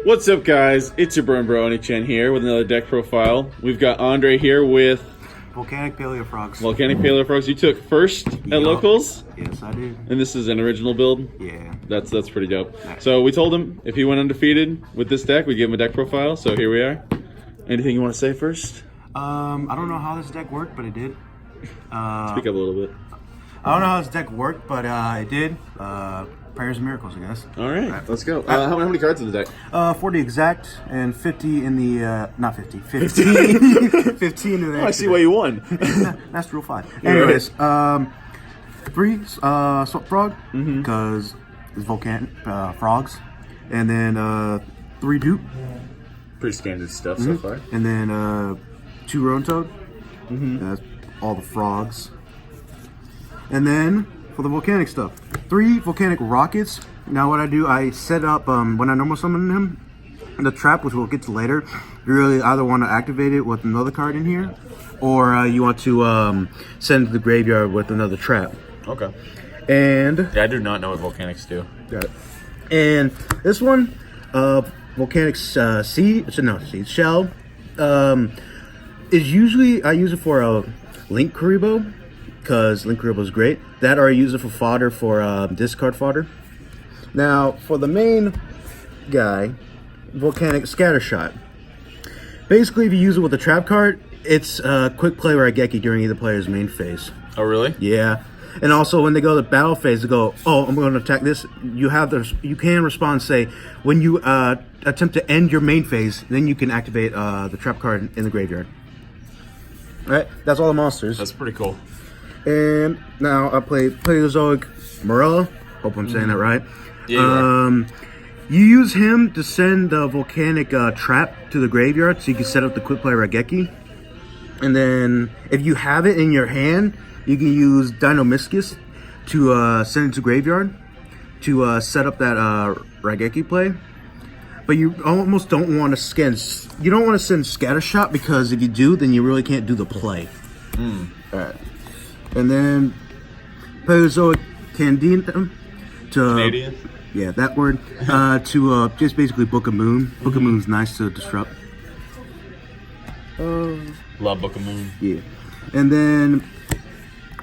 What's up, guys? It's your bro Oni-chan here with another deck profile. We've got Andre here with Volcanic Paleofrogs. Volcanic Paleofrogs. You took first at locals? Yes, I did. And this is an original build? Yeah. That's pretty dope. So we told him if he went undefeated with this deck, we'd give him a deck profile. So here we are. Anything you want to say first? I don't know how this deck worked, but it did. Speak up a little bit. I don't know how this deck worked, but it did. Prayers and miracles, I guess. All right, let's go. How many cards in the deck? 40 exact and 50 in the, not 50, 15. 15 in the I see why you won. That's rule 5. Anyways, 3 swap frog, because it's volcanic frogs. And then 3 dupe. Pretty standard stuff so far. And then 2 roan toad. That's all the frogs. And then for the volcanic stuff, 3 volcanic rockets. Now what I do, I set up, when I normal summon him, the trap, which we'll get to later. You really either want to activate it with another card in here, or you want to send to the graveyard with another trap. Okay. And yeah, I do not know what volcanics do. Got it. And this one, volcanic seed shell, is usually, I use it for a Link Karibo, because Link Karibo is great. That, or I use it for fodder, for discard fodder. Now, for the main guy, Volcanic Scattershot. Basically, if you use it with a trap card, it's quick play Raigeki during either player's main phase. Oh, really? Yeah. And also, when they go to battle phase, they go, "Oh, I'm going to attack this." You can respond, say, when you attempt to end your main phase, then you can activate the trap card in the graveyard. All right, that's all the monsters. That's pretty cool. And now I play Paleozoic Morella. Hope I'm saying that right. Yeah. You use him to send the volcanic trap to the graveyard, so you can set up the quick play Raigeki. And then, if you have it in your hand, you can use Dinomischus to send it to graveyard to set up that Raigeki play. But you almost don't want to send Scattershot, because if you do, then you really can't do the play. All right. And then Paleozoic Canadian Canadian? Yeah, that word. To just basically Book of Moon. Book of Moon's nice to disrupt. Love Book of Moon. Yeah. And then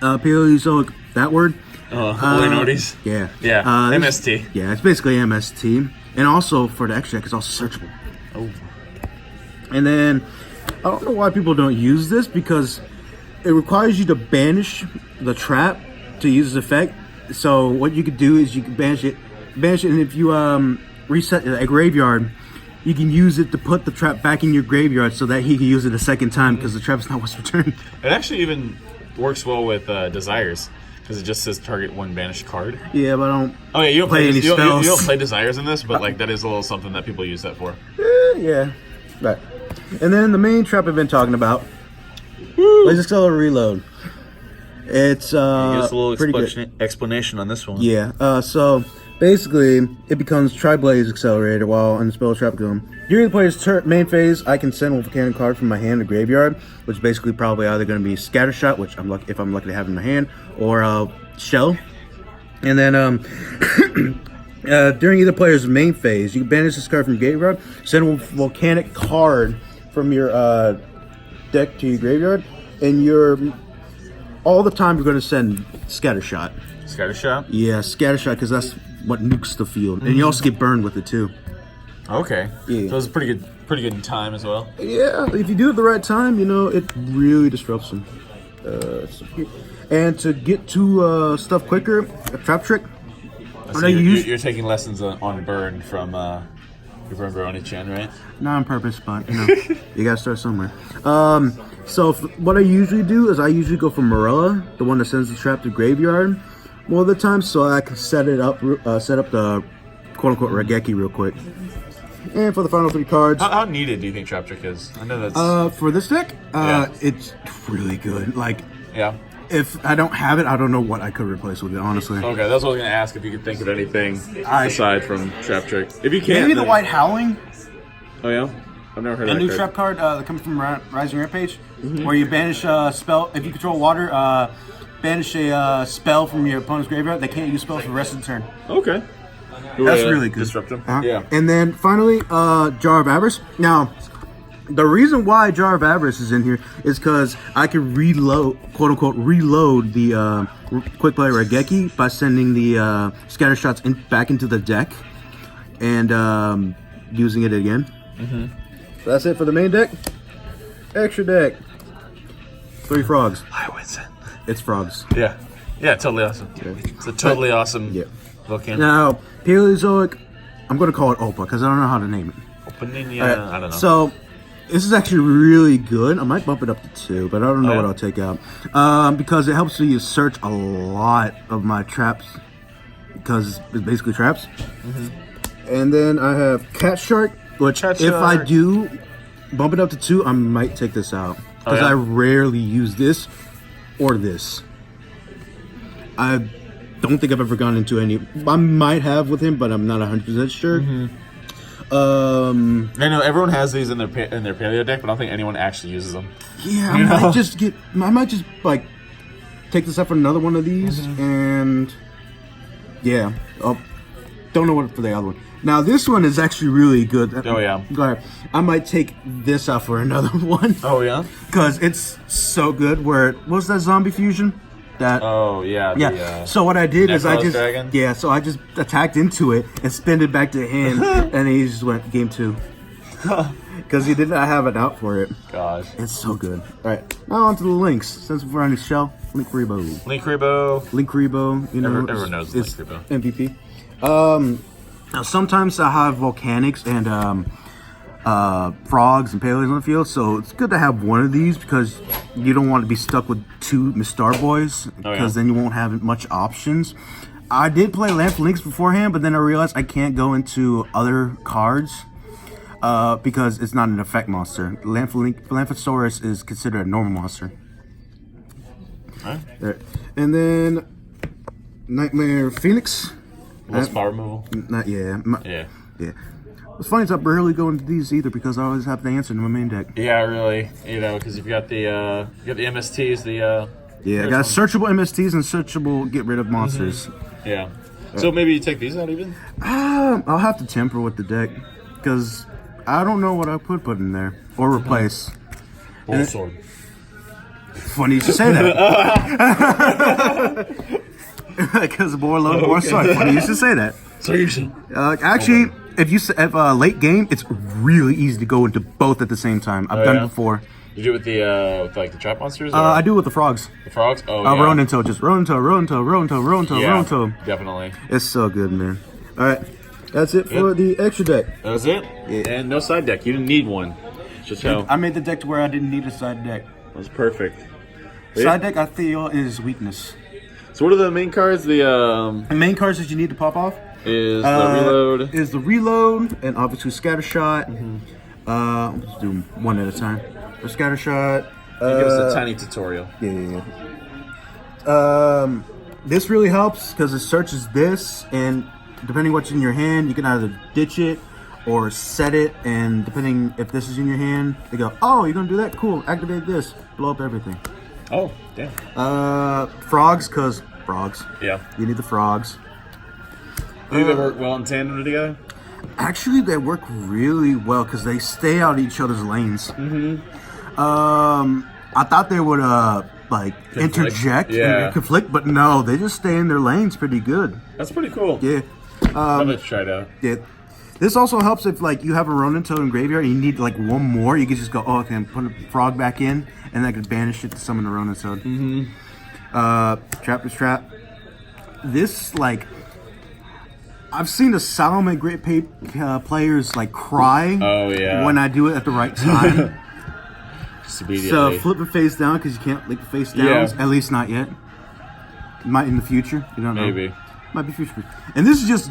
Paleozoic, that word. Holy Notice? Yeah. Yeah, MST. Yeah, it's basically MST. And also, for the extra deck, it's also searchable. Oh. And then, I don't know why people don't use this, because it requires you to banish the trap to use this effect. So what you could do is you can banish it, and if you reset a graveyard, you can use it to put the trap back in your graveyard so that he can use it a second time, because the trap's not what's returned. It actually even works well with Desires, because it just says target 1 banished card. Yeah, but I don't. Oh yeah, you don't play any you spells. don't play Desires in this, but like that is a little something that people use that for. Yeah, right. And then the main trap I've been talking about. Laser Accelerator Reload. It's Give us a little pretty good. explanation on this one. Yeah. So basically, it becomes Tri-Blaze Accelerator while in Spell Trap Goom. During the player's main phase, I can send a volcanic card from my hand to graveyard, which is basically probably either going to be Scattershot, which I'm lucky if I'm lucky to have in my hand, or Shell. And then during either player's main phase, you can banish this card from graveyard, send a volcanic card from your deck to your graveyard, and all the time you're going to send Scattershot. Scattershot? Yeah, Scattershot, because that's what nukes the field, and you also get burned with it too. Okay. Yeah. So it's pretty good in time as well. Yeah, if you do it at the right time, it really disrupts them. And to get to stuff quicker, a trap trick. So you're taking lessons on burn from your friend Oni-chan, right? Not on purpose, but you gotta start somewhere. So what I usually do is I usually go for Morella, the one that sends the trap to graveyard, more of the time, so I can set up the quote-unquote Raigeki real quick. And for the final 3 cards, how needed do you think Trap Trick is? I know that's for this deck, yeah. It's really good. Like, yeah. If I don't have it, I don't know what I could replace with it, honestly. Okay, that's what I was gonna ask, if you could think of anything aside from Trap Trick. If you can't, maybe the White Howling. Oh yeah, I've never heard a of that new card. trap card that comes from Rising Rampage, where you banish a spell. If you control water, banish a spell from your opponent's graveyard. They can't use spells for the rest of the turn. Okay. That's really good. Disrupt them. Yeah. And then finally, Jar of Avarice. Now, the reason why Jar of Avarice is in here is because I can reload, quote unquote, reload the Quick Play Raigeki by sending the scatter shots back into the deck and using it again. So that's it for the main deck. Extra deck. 3 frogs. I wins it. It's frogs. Yeah. Yeah, totally awesome. Yeah. It's a totally awesome volcano. Now, Paleozoic, I'm going to call it Opa because I don't know how to name it. Opinion, Right. I don't know. So, this is actually really good. I might bump it up to 2, but I don't know what I'll take out. Because it helps me search a lot of my traps. Because it's basically traps. And then I have Cat Shark, which if I do bump it up to 2, I might take this out. Because I rarely use this or this. I don't think I've ever gone into any. I might have with him, but I'm not 100% sure. I know everyone has these in their paleo deck, but I don't think anyone actually uses them. Yeah, I might just like take this up for another one of these, and yeah, don't know what for the other one. Now this one is actually really good. Oh yeah, go ahead. I might take this out for another one. Oh yeah, because it's so good. What was that zombie fusion? That yeah. So what I did is I just dragon? So I just attacked into it and spin it back to him, and he just went game 2 because he did not have it out for it. Gosh, it's so good. All right, now on to the links. Since we're on the shelf, Link Rebo. You know, everyone knows Link Rebo. MVP. Now sometimes I have volcanics and frogs and paleos on the field, so it's good to have one of these because you don't want to be stuck with 2 Mistar Boys because then you won't have much options. I did play Lamp Links beforehand, but then I realized I can't go into other cards because it's not an effect monster. Lamphosaurus is considered a normal monster. Right. And then Nightmare Phoenix. Most power removal? Yeah. What's funny is I barely go into these either because I always have the answer in my main deck. Yeah, really. You know, because you've got the MSTs, I got searchable MSTs and searchable get rid of monsters. Yeah. So maybe you take these out even? I'll have to temper with the deck because I don't know what I could put in there or replace. Bull sword. Funny you should say that. Because the boar loves more sword. Funny you should say that. Seriously. Actually, if late game, it's really easy to go into both at the same time. I've done it before. You do it with the trap monsters? I do it with the frogs. The frogs? Oh, yeah. Roninto, just Roninto. Definitely. It's so good, man. All right, that's it for the extra deck. That was it? Yeah. And no side deck. You didn't need one. Just how I made the deck to where I didn't need a side deck. That was perfect. Side deck, I feel, is weakness. So what are the main cards? The main cards that you need to pop off is the reload, and obviously scatter shot. Let's do one at a time. The scatter shot. Give us a tiny tutorial. Yeah. This really helps because it searches this, and depending what's in your hand, you can either ditch it or set it, and depending if this is in your hand, they go, oh, you're gonna do that? Cool, activate this, blow up everything. Oh, damn. Frogs, because frogs. Yeah. You need the frogs. Do they work well in tandem together? Actually, they work really well because they stay out of each other's lanes. I thought they would interject and conflict, but no, they just stay in their lanes pretty good. That's pretty cool. Yeah. Let's try it out. Yeah. This also helps if you have a Roninto in graveyard and you need one more. You can just go, oh, okay, put a frog back in, and I can banish it to summon the Roninto. Trap is trap. This I've seen the Salome Great players cry. Oh yeah. When I do it at the right time. Just immediately. So flip it face down because you can't lick the face down. Yeah. At least not yet. Might in the future. You don't know. Maybe. Might be future. And this is just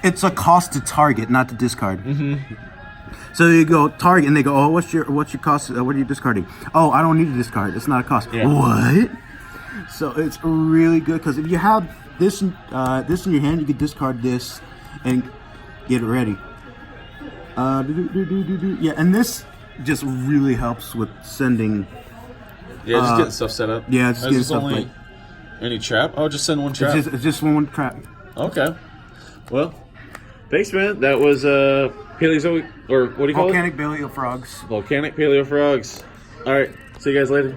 it's a cost to target, not to discard. So you go target, and they go, oh, what's your cost? What are you discarding? Oh, I don't need to discard. It's not a cost. Yeah. What? So it's really good because if you have this in your hand, you can discard this and get it ready. Yeah, and this just really helps with sending. Yeah, just getting stuff set up. Yeah, just getting stuff any trap? Oh, just send one trap. It's just one trap. Okay. Well, Thanks, man. That was Paleozoic, or what do you call Volcanic paleo frogs. it? Volcanic paleo frogs. All right. See you guys later.